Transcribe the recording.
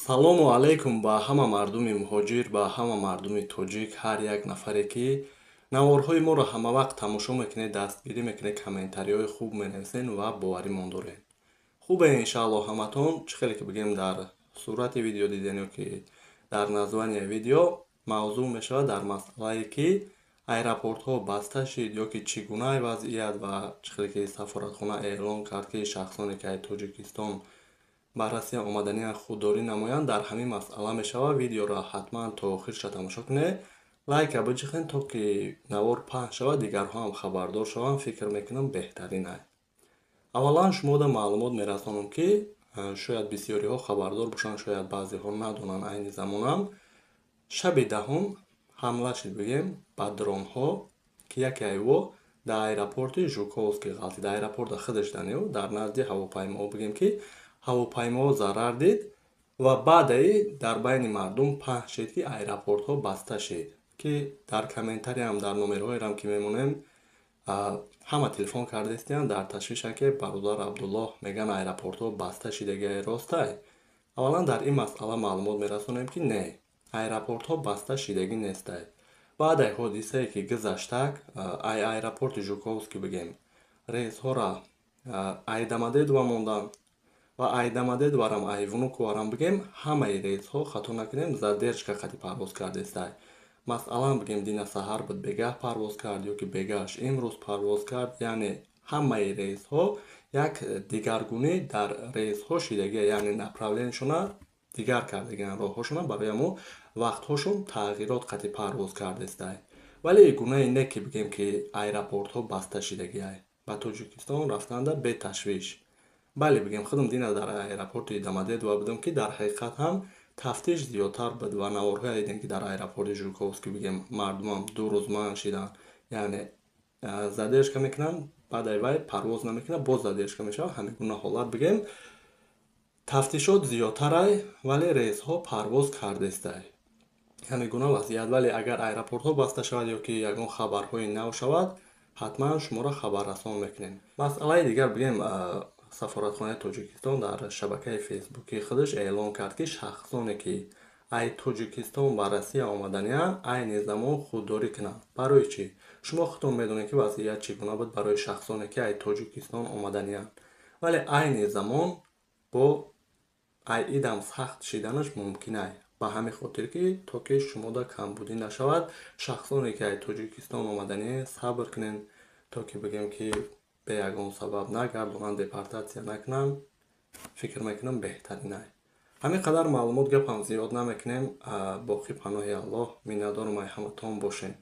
Салому алейкум ба ҳама мардуми муҳоҷир, ба ҳама мардуми тоҷик, ҳар як нафаре, ки наворҳои моро ҳамавақт тамошо мекунед, дастгирӣ мекунед, комментариҳои хуб менависед ва боваримон доред. Хубе иншааллоҳ ҳаматон, чӣ хеле ки бигем дар сурати видео дидем ё ки дар названия видео мавзӯъ мешавад дар масъалае ки аэропортҳо баста шид ё ки чӣ гуна вазъият ва чӣ хеле ки сафоратхона эълон кард ки шахсоне ки аз Тоҷикистон ба Россия омаданиян худдорӣ намоянд. Дар ҳамин масъала мешавад. Видеоро ҳатман то охирша тамошо кунед. Лайка биҷиқен, то ки навор паҳн шавад, дигарҳо ҳам хабардор шаванд. Фикр мекунам беҳтарин аст. Аввалан шумода маълумот мерасонам, ки шояд бисёриҳо хабардор бошанд, шояд баъзеҳо надонанд. Айни замонам шаби даҳум ҳамла шид, бигем, ба дронҳо, ки яке айво дар аэропорти Жуковский ғалти, дар аэропорта худаш данё, дар назди ҳавопаймо, бигем ки ҳавопаймо зарар дид ва баъдаи дар байни мардум паҳн шид, ки аэропортҳо баста шид, ки дар комментариям дар номерҳоерам ки мемонем ҳама телефон кардастиянд, дар ташвишанд, ки бародар Абдуллоҳ меган аэропортҳо баста шидагиай ростай. Аввалан дар ин масъала маълумот мерасонем, ки не, аэропортҳо баста шидагӣ нестай. Баъдаи ҳодисае ки гузаштак, аэропорти Жуковский бигем рейсҳора айдамадед ва мондан ва айдамадед варам айвунук варам, бигем ҳамаи рейсҳо хато накунем задержка қати парвоз кардестай. Масъалан бигем дина саҳар буд бегаҳ парвоз кард ё ки бегаҳш имрӯз парвоз кард, яъне ҳамаи рейсҳо як дигаргунӣ дар рейсҳо шидагия, яъне направленияшона дигар кардагиан, роҳҳошона барои ҳамо вақтҳошон тағйирот қати парвоз кардестай. Вале гунаи не ки бигем ки аэропортҳо баста шидагиай. Ба Тоҷикистон рафтанда беташвиш. Бале бигем худам дина дар аэропорти Дамадедова будам, ки дар ҳақиқат ҳам тафтиш зиёдтар буд ва наворҳое дидем, ки дар аэропорти Жуковский бигем мардумам 2 рӯз манъ шиданд, яъне задержка мекунанд, баъдаи вай парвоз намекунад, боз задержка мешавад. Ҳамин гуна ҳолат бигем тафтишот зиёдтарай, вале рейсҳо парвоз кардестай. Ҳамин гуна вазъият. Вале агар аэропортҳо баста шавад ё ки ягон хабарҳои нав шавад, ҳатман шуморо хабаррасон мекунем. Масъалаи дигар бигем сафоратхонаи Тоҷикистон дар шабакаи фейсбукии худаш эълон кард, ки шахсоне ки аз Тоҷикистон ба Россия омаданиянд, айни замон худдорӣ кунанд. Барои чӣ? Шумо худтон медонед, ки вазъият чӣ гуна буд барои шахсоне ки аз Тоҷикистон омаданиянд. Вале айни замон бо идам сахт шиданаш мумкин аст. Ба ҳамин хотир, ки то ки шумода камбудӣ нашавад, шахсоне ки аз Тоҷикистон омаданиянд сабр кунед, то ки бигем ки бе ягон сабаб нагардонанд, депортатсия накунанд. Фикр мекунам беҳтарин аст. Ҳамин қадар маълумот гапам зиёд намекунем. Боқӣ паноҳи Аллоҳ. Миннатдорам аз ҳаматон бошед.